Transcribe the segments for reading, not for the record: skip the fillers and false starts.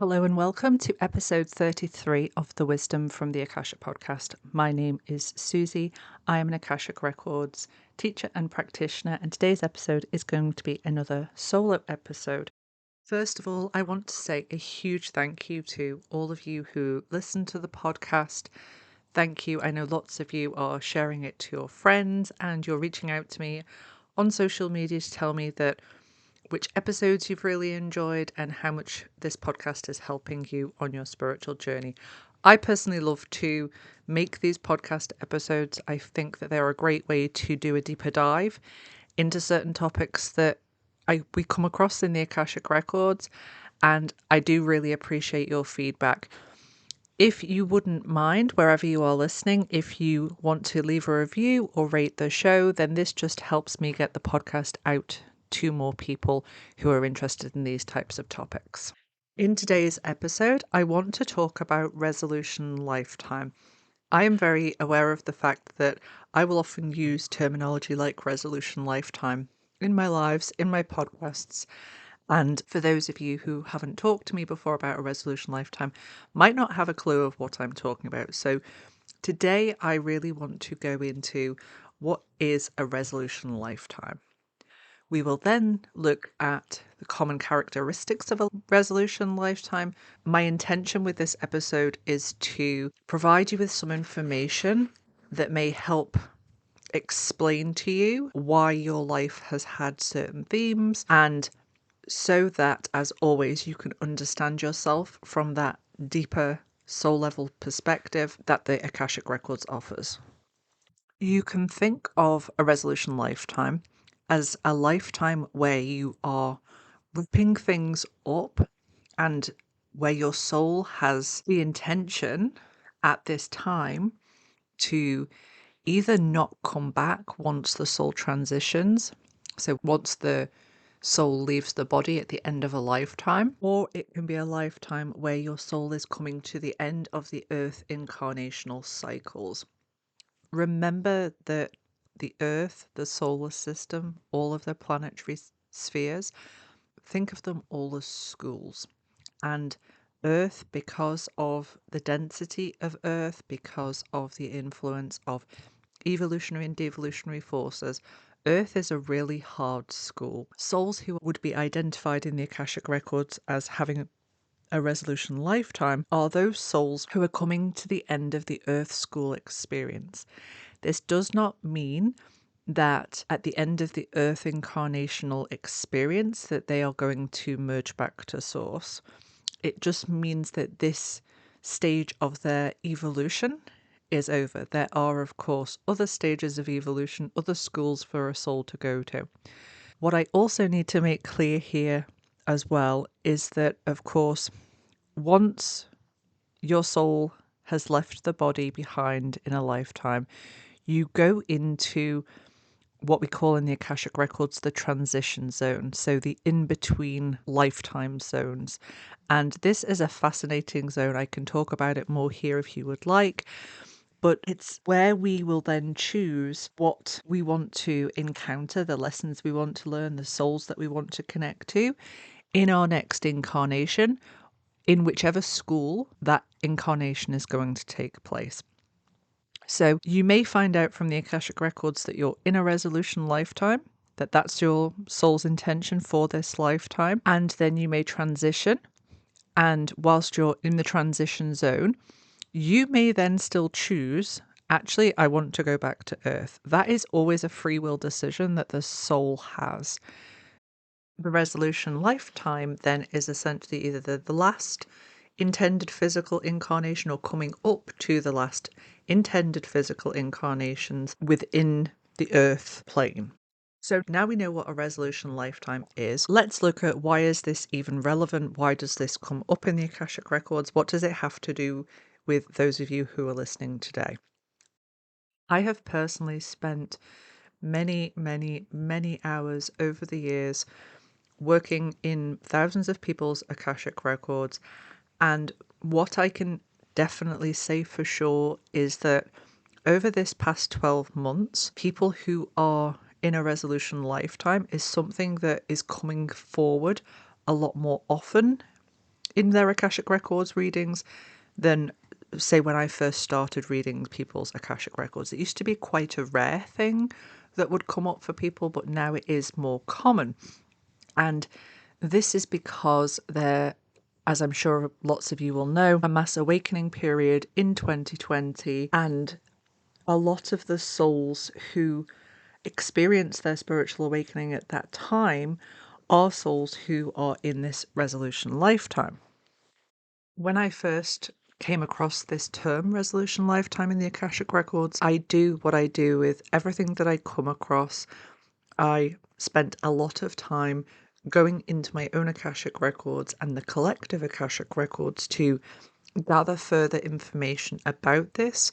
Hello and welcome to episode 33 of the Wisdom from the Akashic podcast. My name is Susie. I am an Akashic Records teacher and practitioner, and today's episode is going to be another solo episode. First of all, I want to say a huge thank you to all of you who listen to the podcast. Thank you. I know lots of you are sharing it to your friends and you're reaching out to me on social media to tell me that which episodes you've really enjoyed and how much this podcast is helping you on your spiritual journey. I personally love to make these podcast episodes. I think that they're a great way to do a deeper dive into certain topics that we come across in the Akashic Records, and I do really appreciate your feedback. If you wouldn't mind, wherever you are listening, if you want to leave a review or rate the show, then this just helps me get the podcast out to more people who are interested in these types of topics. In today's episode, I want to talk about resolution lifetime. I am very aware of the fact that I will often use terminology like resolution lifetime in my lives, in my podcasts. And for those of you who haven't talked to me before about a resolution lifetime, might not have a clue of what I'm talking about. So today I really want to go into what is a resolution lifetime. We will then look at the common characteristics of a resolution lifetime. My intention with this episode is to provide you with some information that may help explain to you why your life has had certain themes, and so that, as always, you can understand yourself from that deeper soul level perspective that the Akashic Records offers. You can think of a resolution lifetime as a lifetime where you are ripping things up and where your soul has the intention at this time to either not come back once the soul transitions, so once the soul leaves the body at the end of a lifetime, or it can be a lifetime where your soul is coming to the end of the earth incarnational cycles. Remember that the earth, the solar system, all of the planetary spheres, think of them all as schools. And Earth, because of the density of Earth, because of the influence of evolutionary and devolutionary forces, Earth is a really hard school. Souls who would be identified in the Akashic Records as having a resolution lifetime are those souls who are coming to the end of the Earth school experience. This does not mean that at the end of the Earth incarnational experience that they are going to merge back to Source. It just means that this stage of their evolution is over. There are, of course, other stages of evolution, other schools for a soul to go to. What I also need to make clear here as well is that, of course, once your soul has left the body behind in a lifetime, you go into what we call in the Akashic Records the transition zone, so the in-between lifetime zones. And this is a fascinating zone. I can talk about it more here if you would like, but it's where we will then choose what we want to encounter, the lessons we want to learn, the souls that we want to connect to in our next incarnation, in whichever school that incarnation is going to take place. So you may find out from the Akashic Records that you're in a resolution lifetime, that that's your soul's intention for this lifetime, and then you may transition. And whilst you're in the transition zone, you may then still choose, actually, I want to go back to Earth. That is always a free will decision that the soul has. The resolution lifetime then is essentially either the last intended physical incarnation or coming up to the last intended physical incarnations within the Earth plane. So now we know what a resolution lifetime is. Let's look at why is this even relevant? Why does this come up in the Akashic Records? What does it have to do with those of you who are listening today? I have personally spent many, many, many hours over the years working in thousands of people's Akashic Records, and what I can definitely say for sure is that over this past 12 months, people who are in a resolution lifetime is something that is coming forward a lot more often in their Akashic Records readings than, say, when I first started reading people's Akashic Records. It used to be quite a rare thing that would come up for people, but now it is more common. And this is because there, as I'm sure lots of you will know, a mass awakening period in 2020, and a lot of the souls who experienced their spiritual awakening at that time are souls who are in this resolution lifetime. When I first came across this term, resolution lifetime, in the Akashic Records, I do what I do with everything that I come across. I spent a lot of time going into my own Akashic Records and the collective Akashic Records to gather further information about this,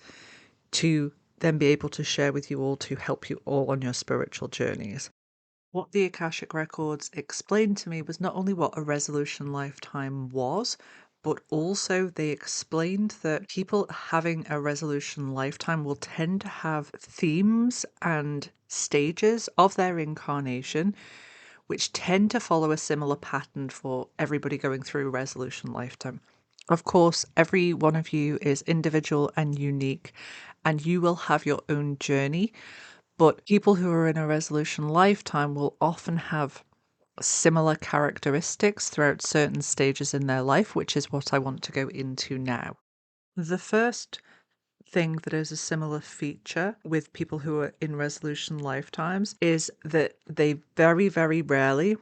to then be able to share with you all to help you all on your spiritual journeys. What the Akashic Records explained to me was not only what a resolution lifetime was, but also they explained that people having a resolution lifetime will tend to have themes and stages of their incarnation which tend to follow a similar pattern for everybody going through resolution lifetime. Of course, every one of you is individual and unique, and you will have your own journey. But people who are in a resolution lifetime will often have similar characteristics throughout certain stages in their life, which is what I want to go into now. The first thing that is a similar feature with people who are in resolution lifetimes is that they very, very rarely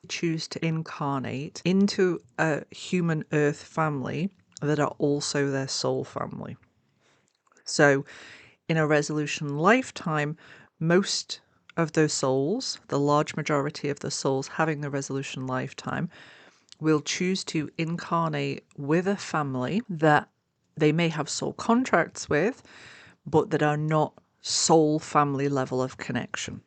choose to incarnate into a human earth family that are also their soul family. So in a resolution lifetime, most of those souls, the large majority of the souls having a resolution lifetime, will choose to incarnate with a family that they may have soul contracts with, but that are not soul family level of connection.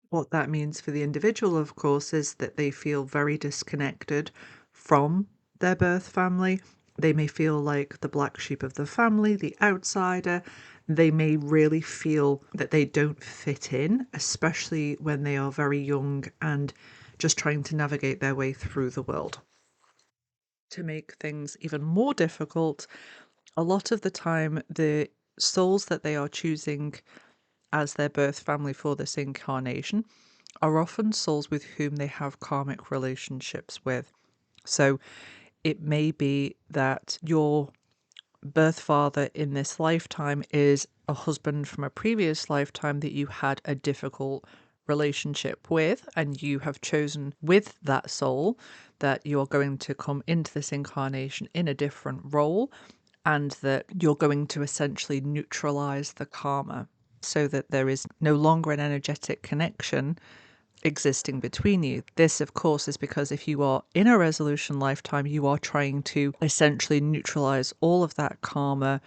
What that means for the individual, of course, is that they feel very disconnected from their birth family. They may feel like the black sheep of the family, the outsider. They may really feel that they don't fit in, especially when they are very young and just trying to navigate their way through the world. To make things even more difficult, a lot of the time, the souls that they are choosing as their birth family for this incarnation are often souls with whom they have karmic relationships with. So it may be that your birth father in this lifetime is a husband from a previous lifetime that you had a difficult relationship with, and you have chosen with that soul that you're going to come into this incarnation in a different role, and that you're going to essentially neutralize the karma so that there is no longer an energetic connection existing between you. This, of course, is because if you are in a resolution lifetime, you are trying to essentially neutralize all of that karma,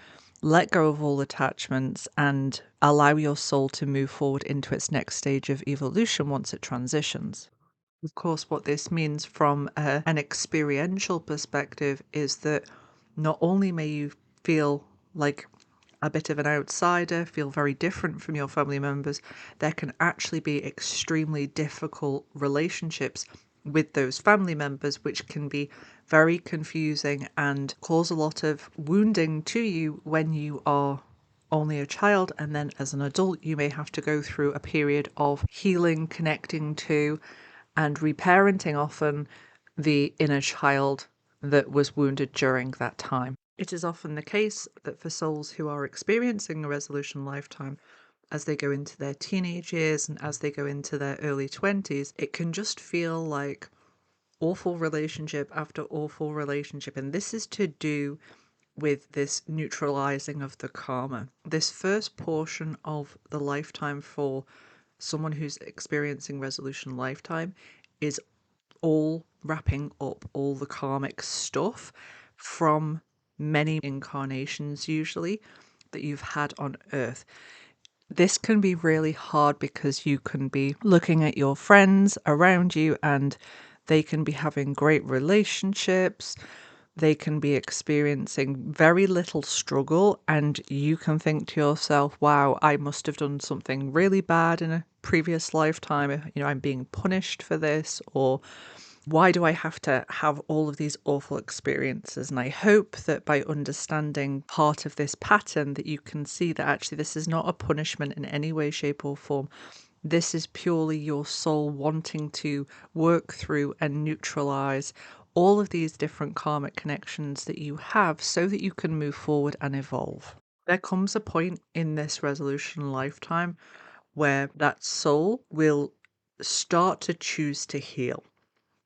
let go of all attachments, and allow your soul to move forward into its next stage of evolution once it transitions. Of course, what this means from an experiential perspective is that not only may you feel like a bit of an outsider, feel very different from your family members, there can actually be extremely difficult relationships with those family members, which can be very confusing and cause a lot of wounding to you when you are only a child. And then as an adult, you may have to go through a period of healing, connecting to, and reparenting often the inner child that was wounded during that time. It is often the case that for souls who are experiencing a resolution lifetime, as they go into their teenage years and as they go into their early 20s, it can just feel like awful relationship after awful relationship. And this is to do with this neutralizing of the karma. This first portion of the lifetime for someone who's experiencing resolution lifetime is all wrapping up all the karmic stuff from many incarnations, usually, that you've had on Earth. This can be really hard because you can be looking at your friends around you and they can be having great relationships. They can be experiencing very little struggle, and you can think to yourself, wow, I must have done something really bad in a previous lifetime. I'm being punished for this, or why do I have to have all of these awful experiences? And I hope that by understanding part of this pattern that you can see that actually this is not a punishment in any way, shape or form. This is purely your soul wanting to work through and neutralize all of these different karmic connections that you have so that you can move forward and evolve. There comes a point in this resolution lifetime where that soul will start to choose to heal.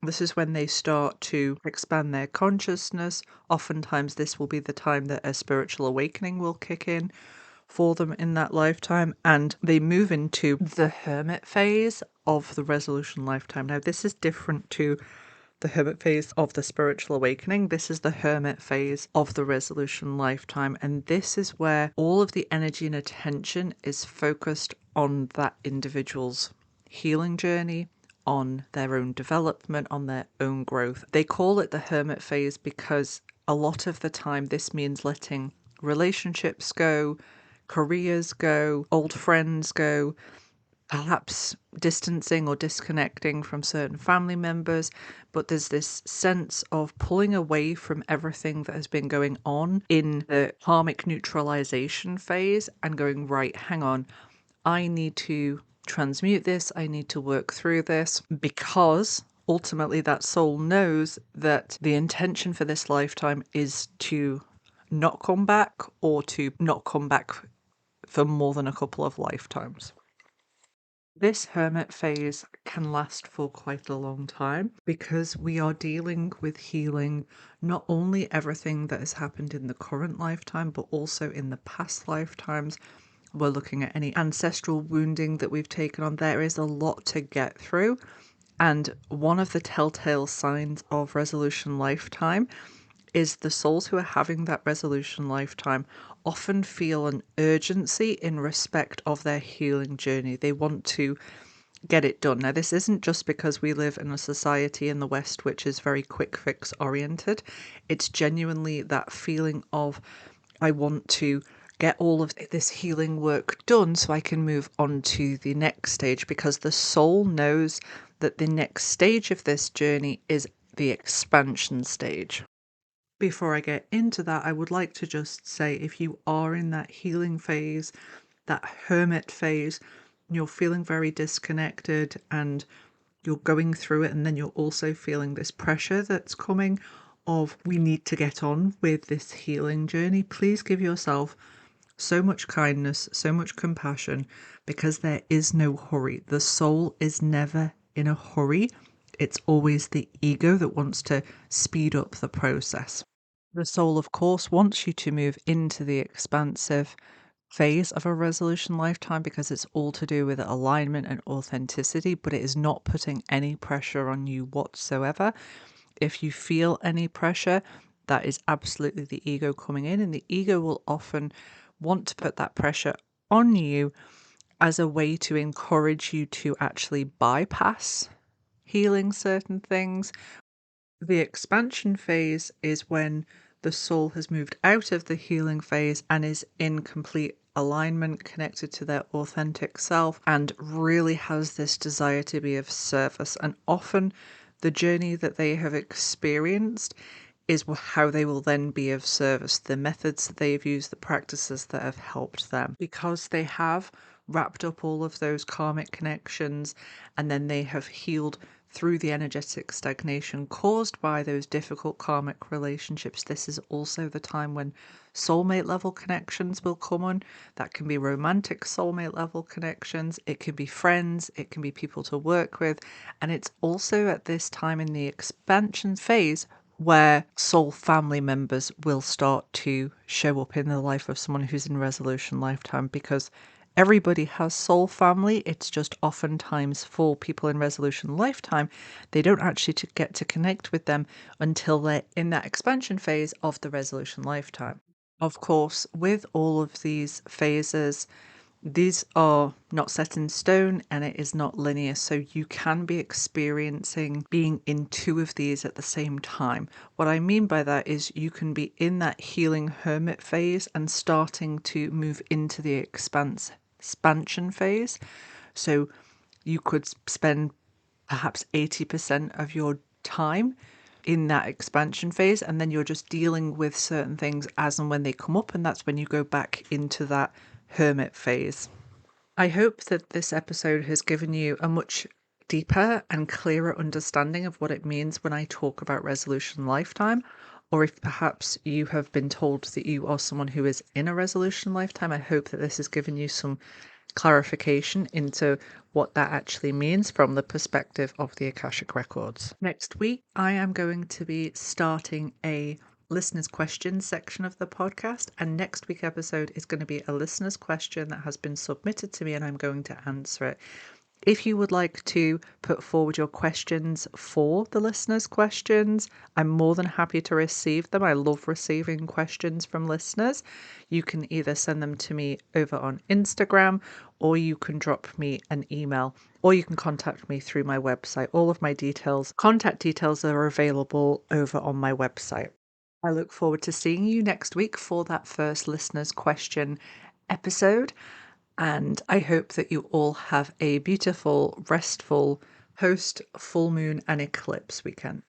This is when they start to expand their consciousness. Oftentimes, this will be the time that a spiritual awakening will kick in for them in that lifetime, and they move into the hermit phase of the resolution lifetime. Now, this is different to the hermit phase of the spiritual awakening. This is the hermit phase of the resolution lifetime, and this is where all of the energy and attention is focused on that individual's healing journey, on their own development, on their own growth. They call it the hermit phase because a lot of the time this means letting relationships go, careers go, old friends go, perhaps distancing or disconnecting from certain family members, but there's this sense of pulling away from everything that has been going on in the karmic neutralization phase and going, right, hang on, I need to transmute this, I need to work through this, because ultimately that soul knows that the intention for this lifetime is to not come back or to not come back for more than a couple of lifetimes. This hermit phase can last for quite a long time because we are dealing with healing not only everything that has happened in the current lifetime, but also in the past lifetimes. We're looking at any ancestral wounding that we've taken on. There is a lot to get through. And one of the telltale signs of resolution lifetime is the souls who are having that resolution lifetime often feel an urgency in respect of their healing journey. They want to get it done. Now, this isn't just because we live in a society in the West which is very quick fix oriented. It's genuinely that feeling of, I want to get all of this healing work done so I can move on to the next stage, because the soul knows that the next stage of this journey is the expansion stage. Before I get into that, I would like to just say, if you are in that healing phase, that hermit phase, you're feeling very disconnected and you're going through it, and then you're also feeling this pressure that's coming of, we need to get on with this healing journey, please give yourself so much kindness, so much compassion, because there is no hurry. The soul is never in a hurry. It's always the ego that wants to speed up the process. The soul, of course, wants you to move into the expansive phase of a resolution lifetime because it's all to do with alignment and authenticity, but it is not putting any pressure on you whatsoever. If you feel any pressure, that is absolutely the ego coming in, and the ego will often want to put that pressure on you as a way to encourage you to actually bypass healing certain things. The expansion phase is when the soul has moved out of the healing phase and is in complete alignment, connected to their authentic self, and really has this desire to be of service. And often the journey that they have experienced is how they will then be of service, the methods that they've used, the practices that have helped them, because they have wrapped up all of those karmic connections and then they have healed through the energetic stagnation caused by those difficult karmic relationships. This is also the time when soulmate level connections will come on. That can be romantic soulmate level connections, it can be friends, it can be people to work with, and it's also at this time in the expansion phase where soul family members will start to show up in the life of someone who's in resolution lifetime, because everybody has soul family. It's just oftentimes for people in resolution lifetime, they don't actually get to connect with them until they're in that expansion phase of the resolution lifetime. Of course, with all of these phases, these are not set in stone and it is not linear, so you can be experiencing being in two of these at the same time. What I mean by that is you can be in that healing hermit phase and starting to move into the expansion phase. So you could spend perhaps 80% of your time in that expansion phase, and then you're just dealing with certain things as and when they come up, and that's when you go back into that hermit phase. I hope that this episode has given you a much deeper and clearer understanding of what it means when I talk about resolution lifetime, or if perhaps you have been told that you are someone who is in a resolution lifetime. I hope that this has given you some clarification into what that actually means from the perspective of the Akashic Records. Next week, I am going to be starting a listeners' questions section of the podcast, and next week's episode is going to be a listener's question that has been submitted to me, and I'm going to answer it. If you would like to put forward your questions for the listeners' questions, I'm more than happy to receive them. I love receiving questions from listeners. You can either send them to me over on Instagram, or you can drop me an email, or you can contact me through my website. All of my contact details are available over on my website. I look forward to seeing you next week for that first listeners' question episode. And I hope that you all have a beautiful, restful post full moon and eclipse weekend.